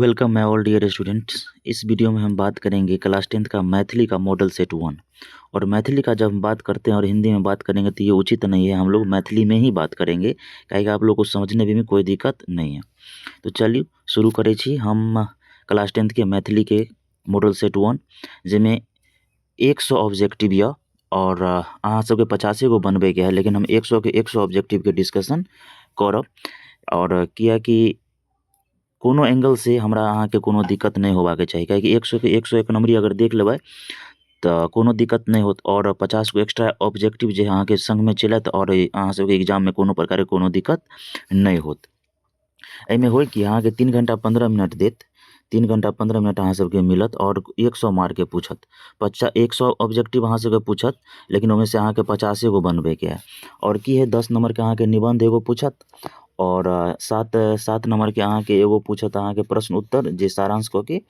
Welcome my all dear students. इस video में हम बात करेंगे क्लास 10th का मैथिली का मॉडल सेट 1। और मैथिली का जब हम बात करते हैं और हिंदी में बात करेंगे तो ये उचित नहीं है, हम लोग मैथिली में ही बात करेंगे काहे कि आप लोग को समझने में भी कोई दिक्कत नहीं है। तो चलिए शुरू करै छी हम क्लास 10th के मैथिली के मॉडल सेट 1 जिसमें 100 ऑब्जेक्टिव या और अहाँ सबके 50 गो बनबे के है, लेकिन हम 100 के 100 ऑब्जेक्टिव के डिस्कशन करब। और किया कि कोनो एंगल से हमरा अहाँ के कोनो दिक्कत नहीं होबाके चाही, काहे कि 100 के 100 एक नंबरी अगर देख लेबै तो कोनो दिक्कत नहीं होत। और 50 गो एक्स्ट्रा ऑब्जेक्टिव जे अहाँ के संग में चलत और अहाँ सबके एग्जाम में कोनो प्रकार के कोनो दिक्कत नहीं होत। एहिमे होय कि अहाँ के 3 घंटा 15 मिनट देत, 3 घंटा 15 मिनट अहाँ सबके मिलत और 100 मार्क के पूछत। 100 ऑब्जेक्टिव अहाँ सबके पूछत, लेकिन ओहिमे से अहाँ के 50 गो बनबे के है। और की है 10 नंबर के अहाँ के निबंध एगो पूछत और 7 नंबर के अहाँ के एगो पूछत अहाँ के प्रश्न उत्तर जे सारांश क के।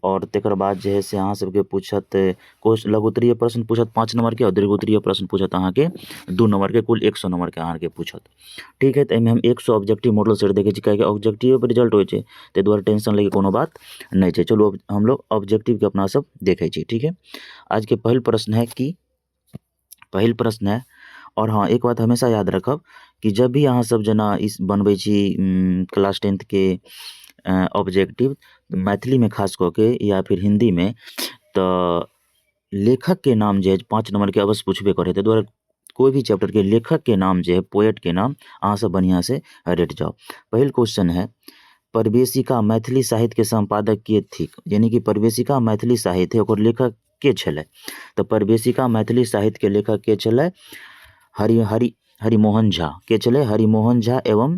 और तेकर बाद जे है से अहाँ सबके पूछत कुछ लघुत्तरीय प्रश्न पूछत 5 नंबर के और दीर्घोत्तरीय प्रश्न पूछत अहाँ के 2 नंबर के, कुल 100 नंबर के अहाँ के पूछत। ठीक है, तो एहिमे हम 100 ऑब्जेक्टिव मॉडल सेट देखे छी, काहे कि ऑब्जेक्टिव पर रिजल्ट होय छै, ताहि दुआरे टेंशन लेके कोनो बात नहीं छै। चलो अब हम लोग ऑब्जेक्टिव के अपना सब देखे छी। ठीक है, आज के पहिल प्रश्न है कि पहिल प्रश्न है। और हाँ, एक बात हमेशा याद रखब कि जब भी अहाँ सब जना इस बनबै छी क्लास 10th के ऑब्जेक्टिव मैथिली में खास कऽ के या फिर हिंदी में, तो लेखक के नाम जे है 5 नंबर के अवश्य पूछबे करे। ताहि दुआरे कोई भी चैप्टर के लेखक के नाम जे है, पोएट के नाम अहाँ सब बढ़िया से रेट जाओ। पहिल क्वेश्चन है, प्रवेशिका मैथिली साहित्य के संपादक के थिक, यानी कि प्रवेशिका मैथिली साहित्य ओकर लेखक के छलै। तो प्रवेशिका मैथिली साहित्य के लेखक के छलै हरिमोहन झा के छलै, हरिमोहन झा एवं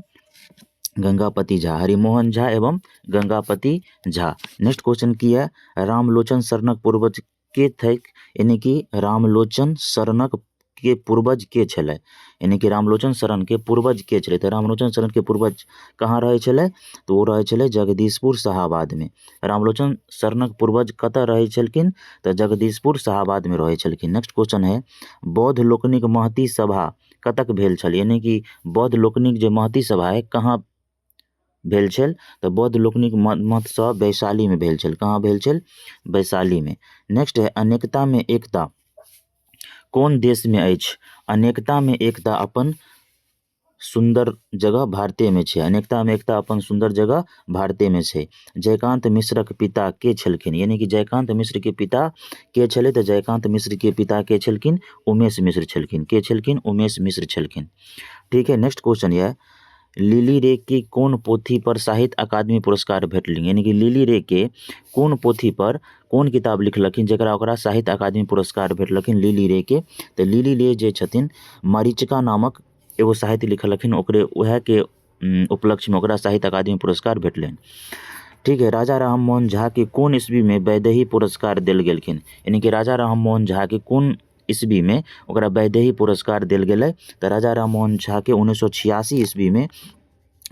गंगापति झा, हरिमोहन झा एवं गंगापति झा। नेक्स्ट क्वेश्चन की है, रामलोचन शरणक पूर्वज के थिक, यानी कि रामलोचन शरणक के पूर्वज के छलै, यानी कि रामलोचन शरण के पूर्वज के छलै। तो रामलोचन शरण के पूर्वज कहाँ रहे छलै, तो वो रहे छलै जगदीशपुर शाहाबाद में। रामलोचन शरणक पूर्वज कतऽ रहे छलखिन, तो जगदीशपुर शाहाबाद में रहे छलखिन। नेक्स्ट क्वेश्चन है, बौद्ध लोकनिक महती सभा कतक भेल छल, यानी कि बौद्ध लोकनिक जे महती सभा है कहाँ भेल छल, तो बौद्ध लोकनिक मत सभा वैशाली में भेल छल। कहाँ भेल छल, वैशाली में। नेक्स्ट है, अनेकता में एकता कौन देश में अछि, अनेकता में एकता अपन सुंदर जगह भारते में छै, अनेकता में एकता अपन सुंदर जगह भारते में छै। जयकांत मिश्रक पिता के छलखिन, यानी कि जयकांत मिश्र के पिता के छलै, तो जयकांत मिश्र के पिता के छलखिन उमेश मिश्र छलखिन, के छलखिन उमेश मिश्र छलखिन। ठीक है, नेक्स्ट क्वेश्चन यह, लिली रे के कोन पोथी पर साहित्य अकादमी पुरस्कार भेटलनि, यानी कि लिली रे के कोन पोथी पर कोन किताब लिखलखिन जकरा ओकरा साहित्य अकादमी पुरस्कार भेटलखिन लिली रे के। तो लिली रे जे छथिन मरीचिका नामक एगो साहित्य लिखलखिन, ओकरे उएह के उपलक्ष्य में ओकरा साहित्य अकादमी पुरस्कार भेटलनि। ठीक है, राजा राममोहन झा के कोन ईस्वी में वैदेही पुरस्कार देल गेलखिन, यानी कि राजा राममोहन झा के कोन ईस्वी में ओकरा वैदेही पुरस्कार देल गेलै। तो राजा राममोहन झा के 1986 ईस्वी में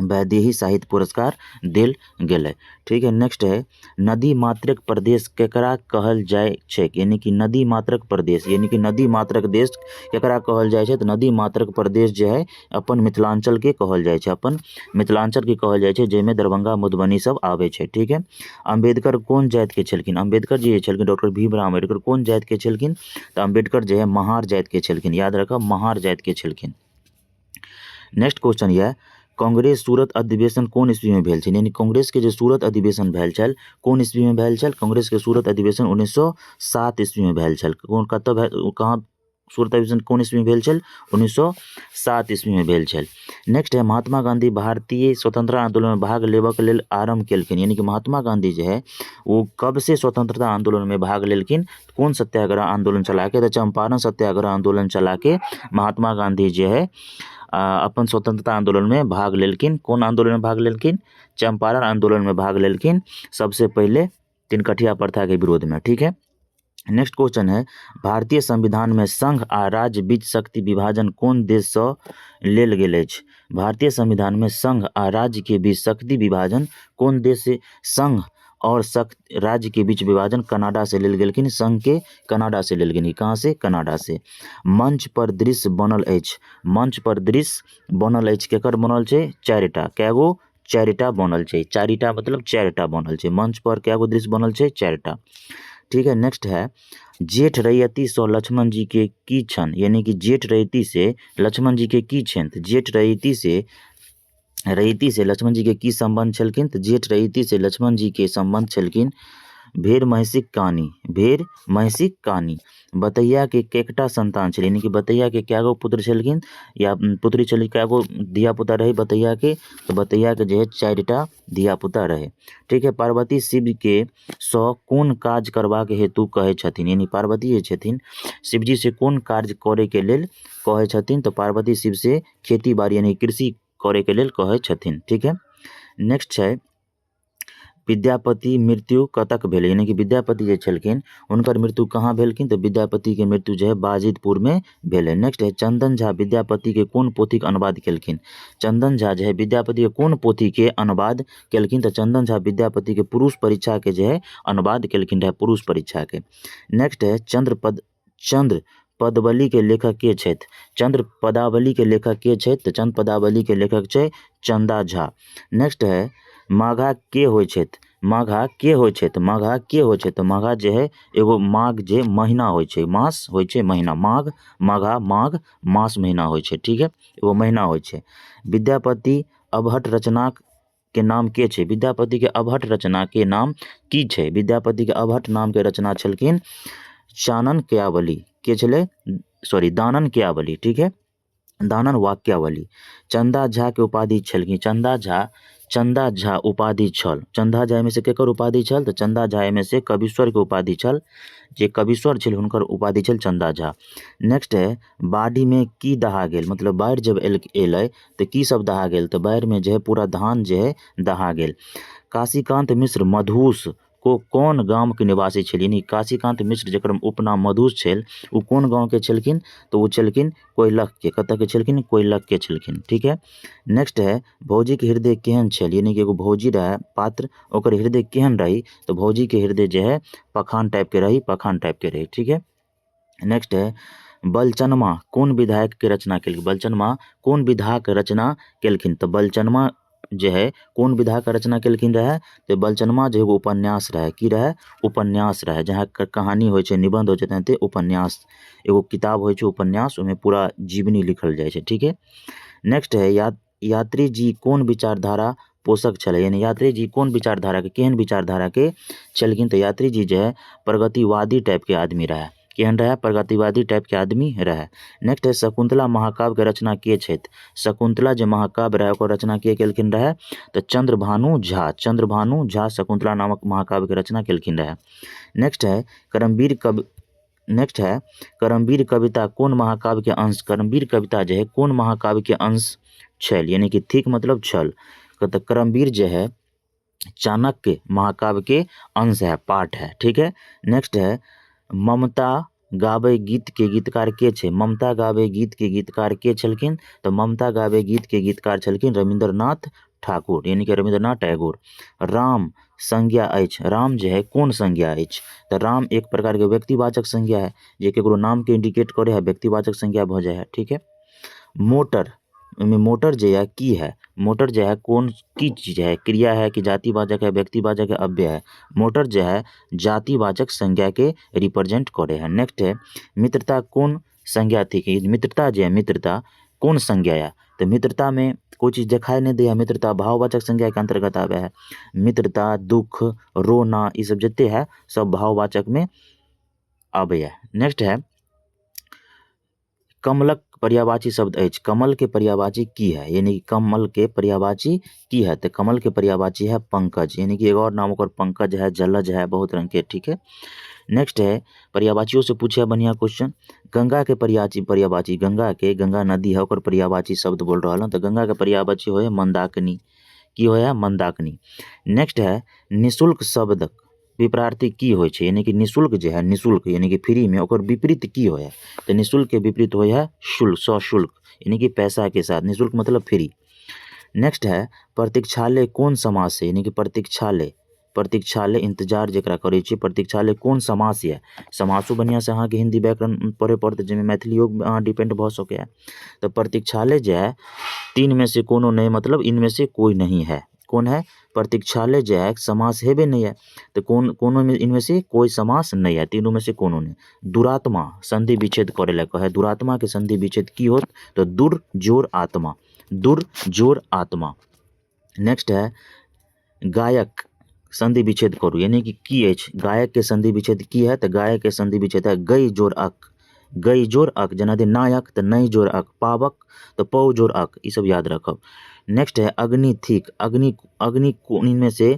वैदेही साहित्य पुरस्कार देल गेलै। ठीक है, नेक्स्ट है, नदी मात्रक प्रदेश केकरा कहल जाय छै, यानी कि नदी मात्रक प्रदेश, यानी कि नदी मात्रक देश केकरा कहल जाय छै, तो नदी मात्रक प्रदेश जे है अपन मिथिलांचल के कहल जाय छै, अपन मिथिलांचल के कहल जाय छै, जेमे दरभंगा मधुबनी सब आबै छै। ठीक है, अम्बेडकर कोन जाति के छलखिन, अम्बेडकर जी छलखिन डॉक्टर भीमराव अम्बेडकर कोन जाति के छलखिन, तो अम्बेडकर जे है महार जाति के छलखिन, याद रखब महार जाति के छलखिन। नेक्स्ट क्वेश्चन यह, कांग्रेस सूरत अधिवेशन कोन ईस्वी में भेल छल, यानी कांग्रेस के जो सूरत अधिवेशन भेल छल कोन ईस्वी में भेल छल, कांग्रेस के सूरत अधिवेशन 1907 ईस्वी में भेल छल। कहाँ सूरत अधिवेशन कोन ईस्वी में भेल छल, 1907 ईस्वी में भेल छल। नेक्स्ट है, महात्मा गांधी भारतीय स्वतंत्रता आंदोलन में भाग लेबक लेल आरंभ केलखिन, यानी कि महात्मा गांधी जो है वो कब से स्वतंत्रता आंदोलन में भाग लेलखिन, कौन सत्याग्रह आंदोलन चला के, तो चंपारण सत्याग्रह आंदोलन चला के महात्मा गांधी जो है अपन स्वतंत्रता आंदोलन में भाग लेलखिन। कौन आंदोलन में भाग लेलखिन, चंपारण आंदोलन में भाग लेलखिन, सबसे पहले तिनकठिया प्रथा के विरोध में। ठीक है, नेक्स्ट क्वेश्चन है, भारतीय संविधान में संघ आ राज्य बीच शक्ति विभाजन कोन देश से लेल गेल अछि, भारतीय संविधान में संघ आ राज्य के बीच शक्ति विभाजन कोन देश से, संघ और राज्य के बीच विभाजन कनाडा से लेल गेलखिन, संघ के कनाडा से लेल गेलखिन, कहाँ से, कनाडा से। मंच पर दृश्य बनल अछि, मंच पर दृश्य बनल अछि केकर बनल छै, 4टा, कैगो, चारिटा बनल छै, चारिटा मतलब चारिटा बनल छै, मंच पर क्या गो दृश्य बनल छै, चारिटा। ठीक है, नेक्स्ट है जेठ रैयती सँ लक्ष्मण जी के की छन, यानी कि जेठ रैयती से लक्ष्मण जी के की छन, तो जेठ रैयती से लक्ष्मण जी के की संबंध छलखिन, तो जेठ रैयती से लक्ष्मण जी के संबंध छलखिन भेड़ महिषीक कहानी, भेड़ महिषीक कहानी। बतैया के केकटा संतान छल, यानी कि बतैया के क्या गो पुत्र छलखिन या पुत्री छली, क्या गो धिया पुता रहे बतैया के, तो बतैया के जो है चारिटा धिया पुता रहे। ठीक है, पार्वती शिव के सँ कोन काज करबाक हेतु कहै छथिन, यानी पार्वती जे छथिन शिवजी से कोन कार्य करे के लेल कहै छथिन, तो पार्वती शिव से खेती बाड़ी यानी कृषि करे के लेल कहै छथिन। ठीक है, नेक्स्ट छै विद्यापति मृत्यु कतक भेल, यानी कि विद्यापति जे छलखिन हुनकर मृत्यु कहाँ भेलखिन, तो विद्यापति के मृत्यु जो है बाजितपुर में भेल है। नेक्स्ट है चंदन झा विद्यापति के कोन पोथी के अनुवाद केलखिन, चंदन झा जो है विद्यापति के कोन पोथी के अनुवाद केलखिन, तो चंदन झा विद्यापति के पुरुष परीक्षा के जो है अनुवाद केलखिन रहे, पुरुष परीक्षा के। नेक्स्ट है चंद्र पदावली के लेखक के छथि, चंद्र पदावली के लेखक के छथि, तो चंद्र पदावली के लेखक छै चंदा झा। नेक्स्ट है माघा के होइ छथि, माघा के होइ छथि, माघा के होइ छथि, तो माघा जे है एगो माघ जे महीना होइ छै, मास होइ छै महीना, माघ माघा माघ मास महीना होइ छै। ठीक है, एगो महीना होइ छै। विद्यापति अबहट रचनाक के नाम के छै, विद्यापति के अबहट रचना के नाम की छै, विद्यापति के अबहट नाम के रचना छलखिन चानन क्यावली, के छलै सॉरी दानन क्यावली। ठीक है, दानन वाक्यावली। चंदा झा के उपाधि छलखिन, चंदा झा उपाधि छल, चंदा झा में से केकर उपाधि छल, तो चंदा झा में से कविश्वर के उपाधि छल, जे कविश्वर छल हुनकर उपाधि छल चंदा झा। नेक्स्ट है बाढ़ी में की दहा गेल, मतलब बाढ़ि जब एलै तो की सब दहा गेल, तो बाढ़ि में जो है पूरा धान जो है दहा गेल। काशीकांत मिश्र मधुस को कोन गाम के निवासी छल, यानी काशीकांत मिश्र जकर उपनाम मधुस छल वो कोन गाँव के छलखिन, तो वो छलखिन कोयलख के, कतऽ के छलखिन, कोयलख के छलखिन। ठीक है, नेक्स्ट है भौजी के हृदय केहन छल, यानी कि एगो भौजी रहे पात्र, ओकर हृदय केहन रही, तो भौजी के हृदय जो है पखान टाइप के रही, पखान टाइप के रही। ठीक है, नेक्स्ट है बलचनमा कौन विधायक के रचना केलखिन, बलचनमा कौन विधा के रचना केलखिन, तो बलचनमा जो है कौन विधा के रचना केलखिन रहे, तो बलचनमा जो एगो उपन्यास रहे, की रहे, उपन्यास रहे, जहाँ कहानी होइ छै, निबंध होइ छै, तेनाहिते उपन्यास एगो किताब होइ छै उपन्यास, ओहिमे पूरा जीवनी लिखल जाइ छै। ठीक है, नेक्स्ट है यात्री जी कोन विचारधारा पोषक छलै, यानी यात्री जी कोन विचारधारा के, केहन विचारधारा के छलखिन, तो यात्री जी जो है प्रगतिवादी टाइप के आदमी रहे, केहन रहे, प्रगतिवादी टाइप के आदमी रहे। नेक्स्ट है शकुंतला महाकाव्य के रचना के छथि, शकुंतला जे महाकाव्य रहे ओकर रचना के केलखिन रहे, तो चंद्रभानु झा शकुंतला नामक महाकाव्य के रचना केलखिन रहे। नेक्स्ट है करमवीर कविता कोन महाकाव्य के अंश, करमवीर कविता जो है कोन महाकाव्य के अंश छल, यानी कि थिक मतलब छल, तो करमवीर जो है चाणक्य महाकाव्य के अंश है, पाठ है। ठीक है, नेक्स्ट है ममता गाबै गीत के गीतकार के छै, ममता गाबै गीत के गीतकार के छलखिन, तो ममता गाबै गीत के गीतकार छलखिन रविंद्रनाथ ठाकुर, यानी कि रविंद्रनाथ टैगोर। राम संज्ञा अछि, राम जो है कोन संज्ञा अछि, तो राम एक प्रकार के व्यक्तिवाचक संज्ञा है, जे केकरो नाम के इंडिकेट करे है, व्यक्तिवाचक संज्ञा भ जाए है। ठीक है, मोटर में मोटर जो है की है, मोटर जो है कौन की चीज है, क्रिया है कि जातिवाचक है, व्यक्तिवाचक है, अव्यय है, मोटर जो है जातिवाचक संज्ञा के रिप्रेजेंट करे है। नेक्स्ट है मित्रता कौन संज्ञा थी, कि मित्रता जो है मित्रता कौन संज्ञा है, तो मित्रता में कोई चीज दिखाई नहीं दे है, मित्रता भाववाचक संज्ञा के अंतर्गत आवे है। मित्रता दुख रोना ये सब जते है सब भाववाचक में आवे है। नेक्स्ट है कमलक पर्यायवाची शब्द अछि, कमल के पर्यायवाची की है, यानी कि कमल के पर्यायवाची की है, तो कमल के पर्यायवाची है पंकज, यानी कि एक और नाम ओकर पंकज है, जलज है, बहुत रंग के। ठीक है, नेक्स्ट है पर्यायवाचियों से पूछे बढ़िया क्वेश्चन, गंगा के पर्यायवाची गंगा नदी है ओकर पर्यायवाची शब्द बोल रहा हूँ, तो गंगा के पर्यायवाची हो मंदाकिनी, की हो मंदाकिनी। नेक्स्ट है निःशुल्क शब्द विपरार्थी की होइ छै, यानी कि निःशुल्क जो है निःशुल्क यानी कि फ्री में ओकर विपरीत की हो है, तो निःशुल्क के विपरीत हो है शुल्क, सशुल्क यानी कि पैसा के साथ, निःशुल्क मतलब फ्री। नेक्स्ट है प्रतीक्षालय कौन समास है, यानी कि प्रतीक्षालय इंतजार जकरा करै छी, प्रतीक्षालय कौन समास है, समासो बढ़िया से अहाँ के हिंदी व्याकरण पढ़े पड़त, जिसमें मैथिलियो अहाँ डिपेंड भ सके है। तो प्रतीक्षालय जो है तीन में से कोनो नहीं, मतलब इनमें से कोई नहीं है, कौन है, प्रतीक्षालय जो है समास हेबे नहीं है, तो कौन कोनो में इनमें से कोई समास नहीं है, तीनों में से कोनो नहीं। दुरात्मा संधि विच्छेद करे ला कहे, दुरात्मा के संधि विच्छेद की होत, तो दुर जोर आत्मा, दुर जोर आत्मा। नेक्स्ट है गायक संधि विच्छेद करू, यानी कि की अछि, गायक के संधि विच्छेद की है, तो गायक के संधि विच्छेद है गई जोर अक, गई जोर अक, जेना दे नायक तो नई जोर अक, पावक तो पौ जोर अक, ये सब याद रखब। नेक्स्ट है अग्नि थिक, अग्नि अग्नि इनमें से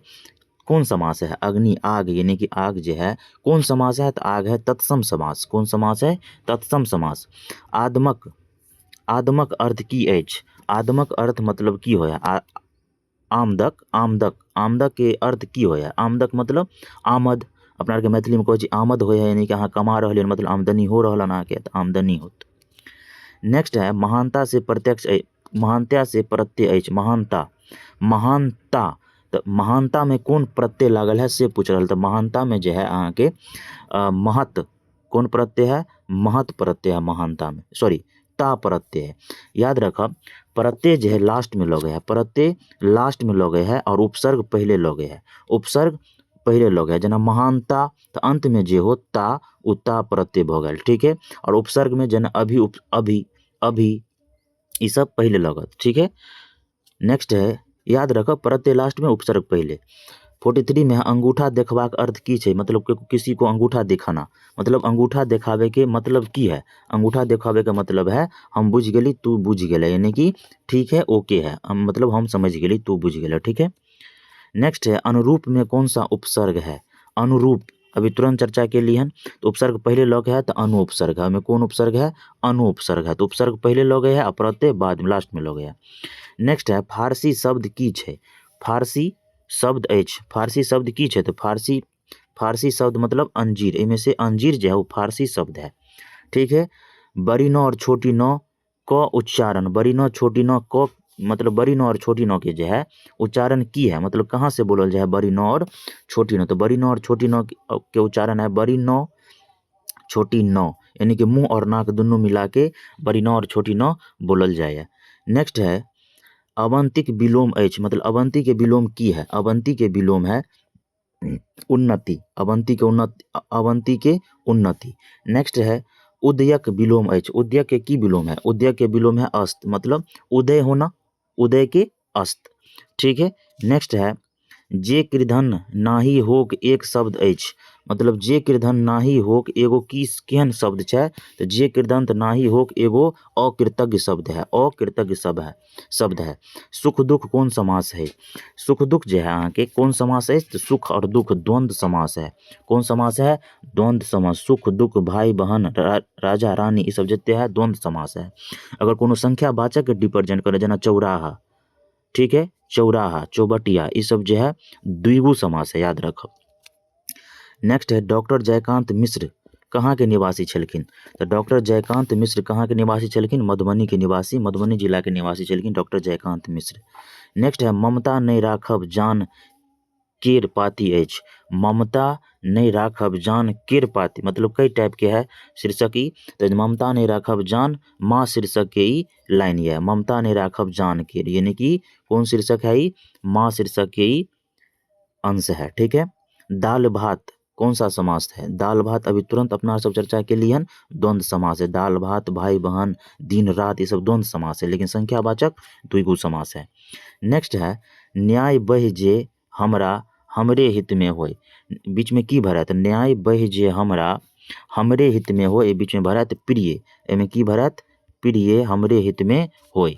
कौन समास है, अग्नि आग, यानी कि आग जो है कौन समास है, तो आग है तत्सम समास, कौन समास है, तत्सम समास। आदमक, आदमक अर्थ की अछि, आदमक अर्थ मतलब की होय, आमदक, आमदक, आमदक के अर्थ की होय, आमदक मतलब आमद, अपना आर के मैथिली में कहै छी आमद होय है, यानी कि अहाँ कमा रहलियै, मतलब आमदनी हो रहल अहाँ के, तो आमदनी होत। नेक्स्ट है महानता से प्रत्यक्ष, महानता से प्रत्यय अछि, महानता, महानता, तो महानता में कौन प्रत्यय लागल है से पूछ रहल, तो महानता में जो है अहाँ के महत कौन प्रत्यय है, महत प्रत्यय है महानता में, सॉरी ता प्रत्यय है, याद रखब। प्रत्यय जो है लास्ट में लगे है, प्रत्यय लास्ट में लगे है और उपसर्ग पहले लगे है, उपसर्ग पहले लगे है, जना महानता तो अंत में जे हो ता उता प्रत्यय भ गेल, ठीक है, और उपसर्ग में जना अभी अभी अभी ये सब पहले लगत, ठीक है। नेक्स्ट है याद रखब प्रत्यय लास्ट में उपसर्ग पहले। 43 में अंगूठा देखबाक अर्थ की छै, मतलब किसी को अंगूठा दिखाना, मतलब अंगूठा दिखावे के मतलब की है, अंगूठा दिखावे का मतलब है हम बुझ गेली तू बुझ गेले, यानी कि ठीक है ओके है, मतलब हम समझ गेली तू बुझ गेले, ठीक है। नेक्स्ट है अनुरूप में कौन सा उपसर्ग है, अनुरूप अभी तुरंत चर्चा के लिए हैं, तो उपसर्ग पहले लगे है तो अनु उपसर्ग है, में कौन उपसर्ग है, अनु उपसर्ग है, तो उपसर्ग पहले लगे है और प्रत्यय बाद में लास्ट में लगे है। नेक्स्ट है फारसी शब्द की छै, फारसी शब्द अछि, फारसी शब्द की छै, तो फारसी, फारसी शब्द मतलब अंजीर, इनमें से अंजीर जो है वो फारसी शब्द है, ठीक है। बड़ी नौ और छोटी नौ क उच्चारण, बड़ी नौ छोटी नौ क मतलब बड़ी नौ और छोटी नौ के जो है उच्चारण की है, मतलब कहाँ से बोलल जाए बड़ी नौ और छोटी नौ, तो बड़ी नौ और छोटी नौ के उच्चारण है बड़ी नौ छोटी नौ, यानी कि मुंह और नाक दोनों मिला के बड़ी नौ और छोटी नौ बोलल जाए। नेक्स्ट है अवंतिक विलोम अछि, मतलब अवंती के विलोम की है, अवंती के विलोम है उन्नति, अवंती के उन्नति, अवंती के उन्नति। नेक्स्ट है उदयक विलोम अछि, उदयक के की विलोम है, उदयक के विलोम है अस्त, मतलब उदय होना, उदय के अस्त, ठीक है। नेक्स्ट है जे कृधन नाही होक एक शब्द अछि, मतलब जे कृधन नाही होक एगो की केहन शब्द छै, तो जे कृदंत नाही होक एगो अकृतज्ञ शब्द है, अकृतज्ञ शब्द है। सुख दुख कौन समास है, सुख दुख जो है अहाँ के कौन समास है, तो सुख और दुख द्वंद्व समास है, कौन समास है, द्वंद्व समास, सुख दुख भाई बहन राजा रानी ये सब जते है द्वंद्व समास है। अगर कोनो संख्या वाचक के रिप्रेजेंट करे जना चौराहा, ठीक है, चौराहा चौबटिया ये सब जो है द्विगु समास है, याद रखो। नेक्स्ट है डॉक्टर जयकांत मिश्र कहाँ के निवासी छलखिन, तो डॉक्टर जयकांत मिश्र कहाँ के निवासी छलखिन, मधुबनी के निवासी, मधुबनी जिला के निवासी छलखिन डॉक्टर जयकांत मिश्र। नेक्स्ट है ममता नहीं राखब जान केर पाती अछि, ममता नहीं राखब जान केर पाती, मतलब कई टाइप के है शीर्षक ई, तो ममता नहीं राखब जान माँ शीर्षक के ई लाइन ये, ममता नहीं राखब जान केर, यानी कि कौन शीर्षक है ई, माँ शीर्षक के ई अंश है, ठीक है। दाल भात कौन सा समास है, दाल भात अभी तुरंत अपना सब चर्चा के लिए द्वंद्व समास है, दाल भात भाई बहन दिन रात ये सब द्वंद्व समास है, लेकिन संख्यावाचक द्विगु समास है। नेक्स्ट है न्याय बहि जे हमरा हमरे हित में होय, बीच में की भरत, न्याय बहि जे हमरा हमरे हित में हो, बीच में भरत प्रिय, एमे की भरत, प्रिय हमरे हित में होय।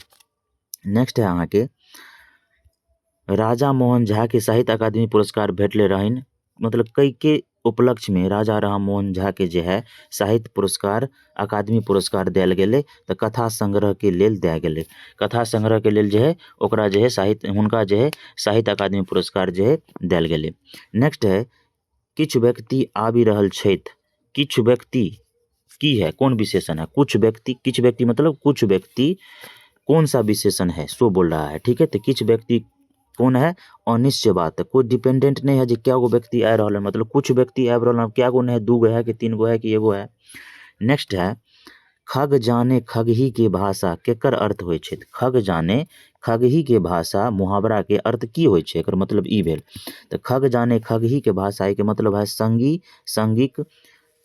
नेक्स्ट है अहाँ के राजा मोहन झा के साहित्य अकादमी पुरस्कार भेटले रहन, मतलब कई के उपलक्ष्य में राजा राम मोहन झा के जो है साहित्य पुरस्कार अकादमी पुरस्कार दियल गेलै, तो कथा संग्रह के लेल दिया गेलै, कथा संग्रह के लेल जो है ओकरा जो है साहित्य हुनका जो है साहित्य अकादमी पुरस्कार जो है दियल गेलै। नेक्स्ट है किछु व्यक्ति आबि रहल छथि, किछु व्यक्ति की है कौन विशेषण है, कुछ व्यक्ति, किछु व्यक्ति मतलब कुछ व्यक्ति कौन सा विशेषण है सो बोल रहा है, ठीक है। तो किछु व्यक्ति कौन है, अनिश्चय बात है, कोई डिपेंडेंट नहीं है जी क्या गो व्यक्ति आ रहा है, मतलब कुछ व्यक्ति आ रहा है, क्या गो नहीं है, दू गो है कि तीन गो है कि एगो है। नेक्स्ट है खग जाने खगही के भाषा केकर अर्थ होइ छै? खग जाने खगही के भाषा मुहावरा के अर्थ की होइ छै? एकर मतलब ई भेल। तऽ खग जाने खगही के भाषा एके मतलब है संगी संगीक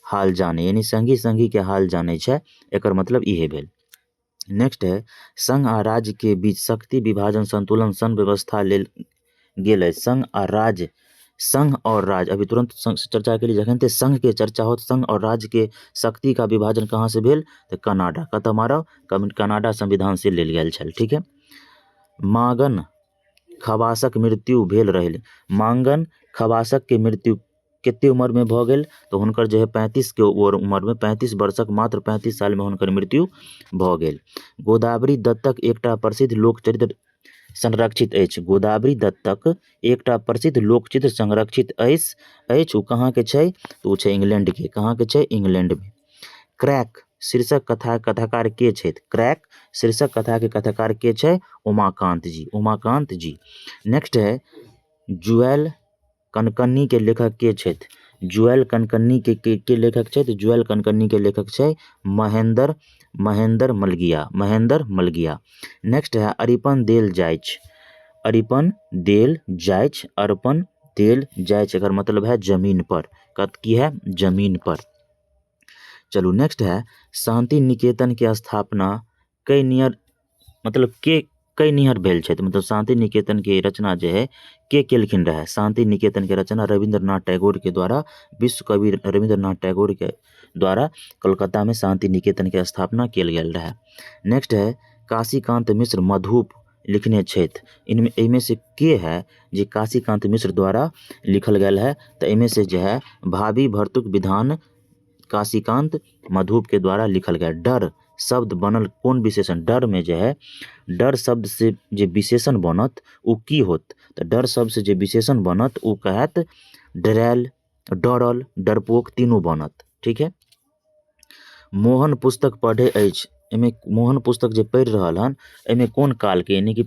हाल जाने, यानी संगी संगी के हाल जाने छै, एकर मतलब इहे भेल। नेक्स्ट है संघ आ राज्य के बीच शक्ति विभाजन संतुलन सन व्यवस्था लेल गेल अछि। संघ और राज्य, अभी तुरंत चर्चा के लिए जखन संघ के चर्चा हो, संघ और राज्य के शक्ति का विभाजन कहाँ से भेल? तो कनाडा, कतऽ मारब? कनाडा संविधान से लेल गेल छल। ठीक है। मांगन खवासक मृत्यु भेल रहल। मांगन खवासक के मृत्यु कते उम्र में भऽ गेल? तो हुनकर जे है 35 के उम्र में, 35 वर्षक मात्र 35 साल में हुनकर मृत्यु भऽ गेल। गोदावरी दत्तक एकटा प्रसिद्ध लोकचरित्र संरक्षित अछि। गोदावरी दत्तक एकटा प्रसिद्ध लोकचित्र संरक्षित अछि। ओ कहाँ के छै? तो ओ छै इंग्लैंड के। कहाँ के छै? इंग्लैंड में। क्रैक शीर्षक कथाकार के छथि? क्रैक शीर्षक कथा के कथाकार के छै? उमाकांत जी। उमाकांत जी। नेक्स्ट है जुएल कनकन्नी के लेखक के छथि? जुएल कनकन्नी के लेखक छथि? जुएल कनकन्नी के लेखक छै महेंद्र मलगिया। महेंद्र मलगिया। नेक्स्ट है अरिपन देल जाइछ। अरिपन देल जाइछ। अर्पण देल जाइछ एकर मतलब है जमीन पर। की है? जमीन पर। चलू नेक्स्ट है शांति निकेतन के स्थापना कई नियर भेल छै? मतलब शांति निकेतन के रचना जे है के केलखिन रहे? शांति निकेतन के रचना रविंद्रनाथ टैगोर के द्वारा, विश्व कवि रविंद्रनाथ टैगोर के द्वारा कलकत्ता में शांति निकेतन के स्थापना किया गेल रहे। नेक्स्ट है काशीकांत मिश्र मधुप लिखने छथि। इनमें से के है जे काशीकांत मिश्र द्वारा लिखल गेल है? तो इनमें से जो है भावी भर्तुक विधान काशीकांत मधुप के द्वारा लिखल गया। डर शब्द बनल कौन विशेषण? डर में जो है डर शब्द से जे विशेषण बनत उ की होत? तो डर शब्द से जे विशेषण बनत उ कहत डरैल, डरल, डरपोक तीनों बनत। ठीक है। मोहन पुस्तक पढ़े अछि। एमे मोहन पुस्तक जे पढ़ि रहल हन एमे कौन काल के, यानी कि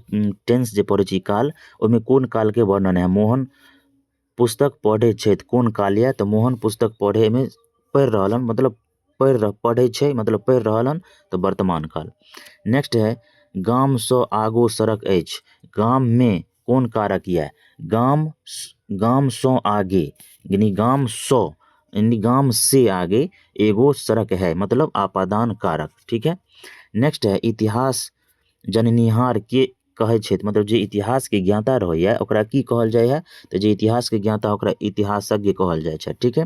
टेंस जे पढ़े छी काल, ओमे कौन काल के वर्णन है? मोहन पुस्तक पढ़े छथि कौन काल या? तो मोहन पुस्तक पढ़े में पढ़ि रहल हन मतलब पढ़े छै मतलब पढ़ि रहल हन तो वर्तमान काल। नेक्स्ट है गाम सँ आगो सड़क अछि। गाम में कौन कारक या? गाम सँ आगे, यानी गाम से आगे एगो सड़क है, मतलब आपादान कारक। ठीक है। नेक्स्ट है इतिहास जननिहार के कहै छै? मतलब जे इतिहास के ज्ञाता रहैया ओकरा की कहल जाय है? तो जे इतिहास के ज्ञाता ओकरा इतिहासज्ञ कहल जाय छै। ठीक है।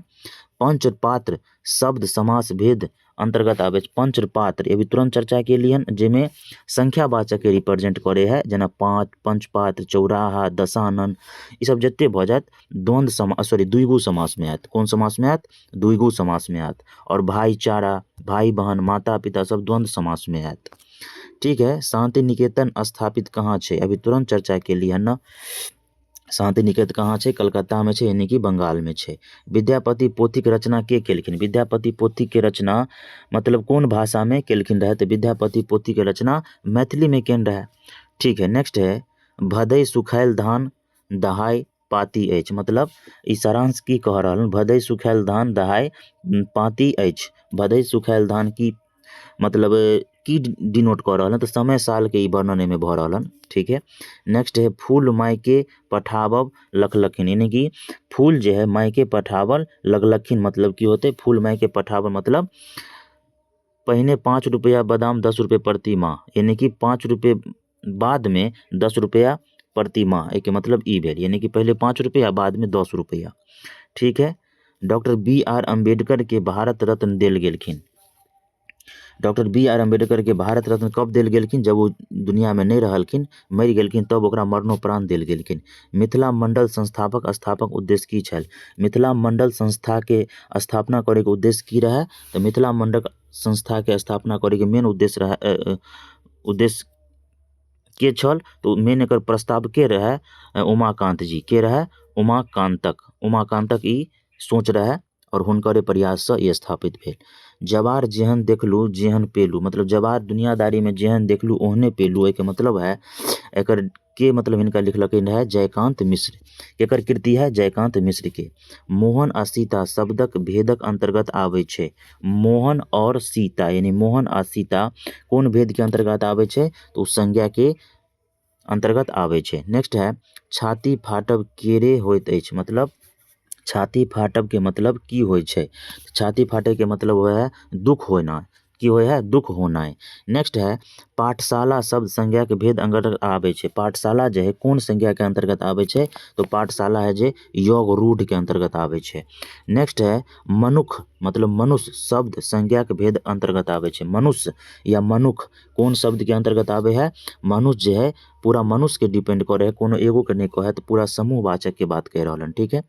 पंचपात्र शब्द समास भेद अंतर्गत आवे छै। पंचपात्र ये भी तुरंत चर्चा के लिए जेमे संख्यावाचक के रिप्रेजेंट करे है, जना पाँच, पंचपात्र, चौराहा, दशानन, ये सब जत्ते भ जात द्विगु समास में आयत। कौन समास में आयत? द्विगु समास में आयत। और भाईचारा, भाई बहन, माता पिता सब द्वंद्व समास में आयत। ठीक है। शांति निकेतन स्थापित कहाँ छै? अभी तुरंत चर्चा के लिए है ना। शांति निकेतन कहाँ छै? कलकत्ता में छै, यानी कि बंगाल में छै। विद्यापति पोथी के रचना के केलखिन? विद्यापति पोथी के रचना मतलब कौन भाषा में केलखिन रहे? तो विद्यापति पोथी के रचना मैथिली में केन रहे। ठीक है। नेक्स्ट है भदई सुखायल धान दहाय पाती अछि। मतलब ई सारांश की कह रहल? भदई सुखायल धान दहाय पाती अछि। भदई सुखायल धान की मतलब की डिनोट कर रहल? तो समय साल के वर्णन में भऽ रहल। ठीक है। नेक्स्ट है फूल मायके पठाबब लखलखिन, यानी कि फूल जो है मायके पठावल लगलखिन मतलब की होते? फूल मायके पठावल मतलब पहले 5 रुपया बादाम 10 रुपये प्रति माह, यानी कि 5 रुपये बाद में 10 रुपया प्रति माह, एक मतलब ई भेल, यानी कि पहले 5 रुपया बाद में 10 रुपया। ठीक है। Doctor B.R. अम्बेडकर के भारत रत्न देल गेलखिन। Doctor B.R. अम्बेडकर के भारत रत्न कब देल गेलखिन? जब वो दुनिया में नहीं रहलखिन, मरि गेलखिन, तब ओकरा मरणोपरांत देल गेलखिन। मिथिला मंडल स्थापक उद्देश्य की छल? मिथिला मंडल संस्था के स्थापना करे के उद्देश्य की रहे? तो मिथिला मंडल संस्था के स्थापना करे के मेन उद्देश्य के छल? तो मेन एकर प्रस्ताव के रहे? उमाकांत जी के रहे? उमाकांतक ई सोच रहे और हुनकर प्रयास से ये स्थापित भेल। जवार जेहन देखलू जेहन पेलू, मतलब जवार दुनियादारी में जेहन देखलू ओहने पेलू, एके मतलब है एकर के मतलब इनका लिखलक है जयकांत मिश्र। एकर कृति है जयकांत मिश्र के। मोहन आ सीता शब्दक भेदक अंतर्गत आबै छै। मोहन और सीता यानी मोहन आ सीता कोन भेद के अंतर्गत आबै छै, तो संज्ञा के अंतर्गत आबै छै। नेक्स्ट है छाती फाटब केरे होइत अछि, मतलब छाती फाटब के मतलब की होय छै, छाती फाटे के मतलब होय है दुख होना, की होय है दुख होना। नेक्स्ट है पाठशाला शब्द संज्ञा के भेद अंतर्गत आबै छै। पाठशाला जे है कोन संज्ञा के अंतर्गत आबै छै, तो पाठशाला है जे योग रूढ़ के अंतर्गत आबै छै। नेक्स्ट है मनुख मतलब मनुष्य शब्द संज्ञा के भेद अंतर्गत आबै छै। मनुष्य या मनुख कोन शब्द के अंतर्गत आबै है, मनुष्य जे है पूरा मनुष्य के डिपेंड करे है, कोनो एगो के नहीं कहे, तो पूरा समूहवाचक के बात कह रहलन। ठीक है।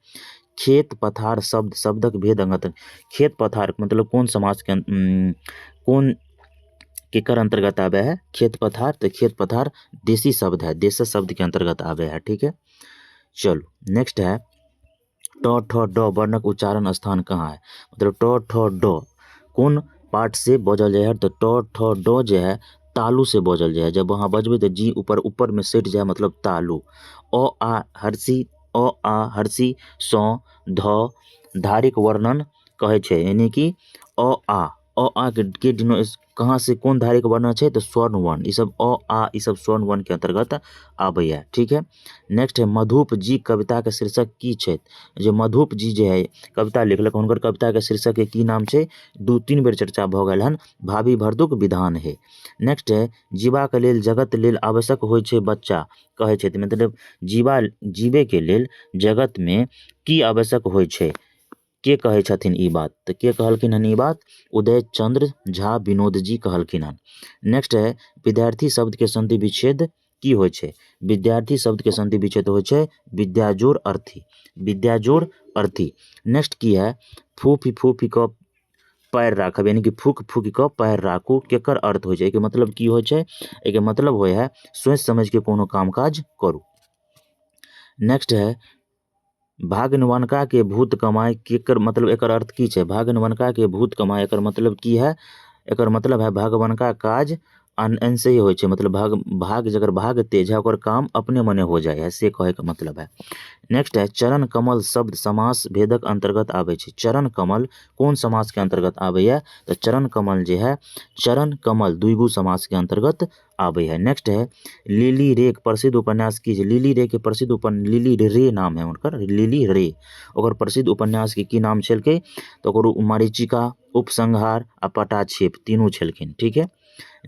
खेत पथार शब्द शब्दक भेद अंगत, खेत पथार मतलब कौन समाज के कौन केकर अंतर्गत आवे है, खेत पथार, तो खेत पथार देसी शब्द है, देश शब्द के अंतर्गत आवे है। ठीक है। चलो नेक्स्ट है ट ठ ड वर्णक उच्चारण स्थान कहाँ है, मतलब ट ठ ड कौन पार्ट से बजल जाए है, तो ट ठ ड जो है तालू से बजल जाए, जब वहाँ बजबे तो जी ऊपर ऊपर में सेट जाए, मतलब तालू। अ आ हर्षी, अ आ हर्षी सौ ध धारिक वर्णन कहे छै, यानी कि अ आ के डिनो कहाँ से कोन धारिक वर्णन छै, तो स्वर्ण वर्ण, ई सब अ आ ई सब स्वर्ण वर्ण के अंतर्गत आबै है। ठीक है। नेक्स्ट है मधुप जी कविता के शीर्षक की छै, जो मधुप जी जे है कविता लिखलक, हुनकर कविता के शीर्षक के की नाम छै, 2-3 बेर चर्चा भऽ गेल हन, भाभी भरतुक विधान है। नेक्स्ट है जीवाक लेल जगत लेल आवश्यक होइ छै बच्चा, कहे छै मतलब जीवे के लेल जगत में की आवश्यक होइ छै, के कहे छथिन ई बात, तो के कहलखिन हन ई बात, उदय चंद्र झा विनोद जी कहलखिन हन। नेक्स्ट है विद्यार्थी शब्द के संधि विच्छेद की होइ छै, विद्यार्थी शब्द के संधि विच्छेद होइ छै विद्याजोड़ अर्थी, विद्याजोड़ अर्थी। नेक्स्ट की है फूफी फूफी क पैर राखब, यानी कि फूक फूक क पैर राखू, केकर अर्थ होइ छै, एके मतलब की होइ छै, एके मतलब होइ है सोच समझ के कोनो काम काज करू। नेक्स्ट है भाग्यवनका के भूत कमाय, केकर मतलब एकर अर्थ की छै, भाग्यवनका के भूत कमाय, एकर मतलब की है, एकर मतलब है भाग्यवनका काज अनसे ही होइ छै, मतलब भाग जगर भाग तेज है ओकर काम अपने मने हो जाए है, से कहे का मतलब है। नेक्स्ट है चरण कमल शब्द समास भेदक अंतर्गत आबै छै। चरण कमल कौन समास के अंतर्गत आबै है, तो चरण कमल जे है चरण कमल द्विगु समास के अंतर्गत आबै है। नेक्स्ट है लिली रे प्रसिद्ध उपन्यास की छै, लिली रे के प्रसिद्ध लिली रे नाम है उनकर, लिली रे, ओकर प्रसिद्ध उपन्यास के की नाम छलकै, तो ओकर मरीचिका, उपसंहार आ पटाक्षेप तीनों छलखिन। ठीक है।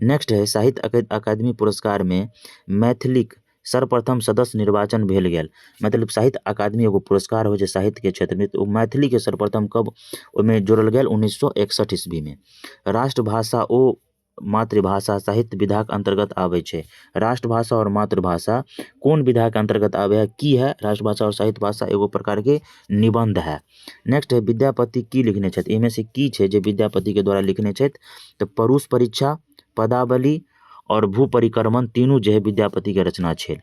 नेक्स्ट है साहित्य अकादमी पुरस्कार में मैथिलीक सर्वप्रथम सदस्य निर्वाचन भेल गेल, मतलब साहित्य अकादमी एगो पुरस्कार होइ छै साहित्य के क्षेत्र में, तो मैथिली के सर्वप्रथम कब ओहिमे जोड़ल गेल, 1961 ईस्वी में। राष्ट्रभाषा ओ मातृभाषा साहित्य विधाक अंतर्गत आबै छै। राष्ट्रभाषा और मातृभाषा कोन विधा के अंतर्गत आबै है, की है राष्ट्रभाषा और साहित्य भाषा एगो प्रकार के निबंध है। नेक्स्ट है विद्यापति की लिखने छथि, इनमें से की छै जे विद्यापति के द्वारा लिखने छथि, तो परुष परीक्षा, पदावली और भू परिक्रमण तीनों जो है विद्यापति के रचना छै।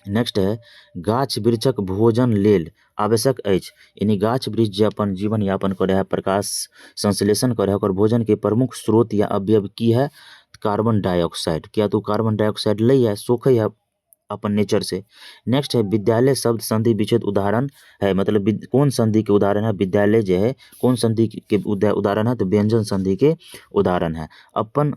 नेक्स्ट है गाछ वृक्षक भोजन लेल आवश्यक अछि, यानी गाछ वृक्ष जे अपन जीवन यापन करे है, प्रकाश संश्लेषण करे है, ओकर भोजन के प्रमुख स्रोत या अवयव की है, कार्बन डाइऑक्साइड, किया तो कार्बन डाइऑक्साइड लै है सोखे है अपन नेचर से। नेक्स्ट है विद्यालय शब्द संधि विच्छेद उदाहरण है, मतलब कौन संधि के उदाहरण है, विद्यालय जो है कौन संधि के उदाहरण है, तो व्यंजन संधि के उदाहरण है। अपन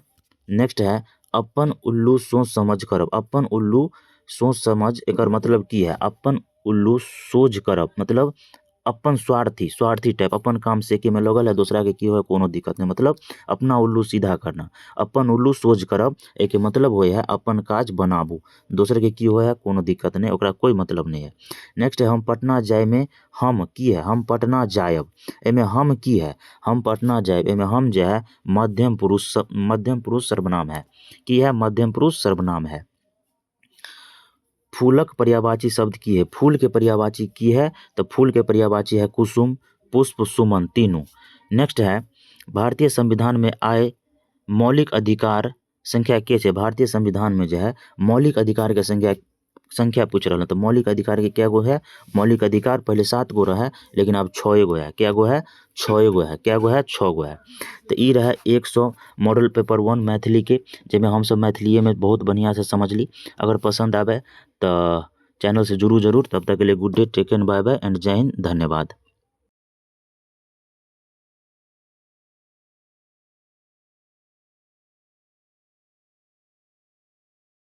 नेक्स्ट है अपन उल्लू सोच समझ करब, अपन उल्लू सोच समझ एकर मतलब की है, अपन उल्लू सोच करब मतलब अपन स्वार्थी टाइप, अपन काम से के में लगल है, दूसरा के की हो कोनो दिक्कत नहीं, मतलब अपना उल्लू सीधा करना। अपन उल्लू सोच करब एक मतलब होय है अपन काज बनाबू, दोसर के की हो है कोनो दिक्कत नहीं, ओकरा कोई मतलब नहीं है। नेक्स्ट है हम पटना जाय में हम की है, हम पटना जायब, एमे हम की है, हम पटना जायब, एमे हम जो है मध्यम पुरुष सर्वनाम है, की है मध्यम पुरुष सर्वनाम है। फूलक पर्यायवाची शब्द की है, फूल के पर्यायवाची की है, तो फूल के पर्यायवाची है कुसुम, पुष्प, सुमन तीनों। नेक्स्ट है भारतीय संविधान में आए मौलिक अधिकार संख्या के छै, भारतीय संविधान में जो है मौलिक अधिकार के संख्या संख्या पूछ रहा तो मौलिक अधिकार के क्या गो है? मौलिक अधिकार पहले 7 गो रहा, लेकिन अब 6 गो है। क्या गो है? 6 गो है। क्या गो है? 6 गो है। तो ई रहा 100 मॉडल पेपर 1 मैथिली के, जिसमें हम सब मैथिलीए में बहुत बढ़िया से समझ ली। अगर पसंद आवे तो चैनल से जुड़ू जरूर। तब तक के लिए good day, take care, bye bye and जय हिंद, धन्यवाद।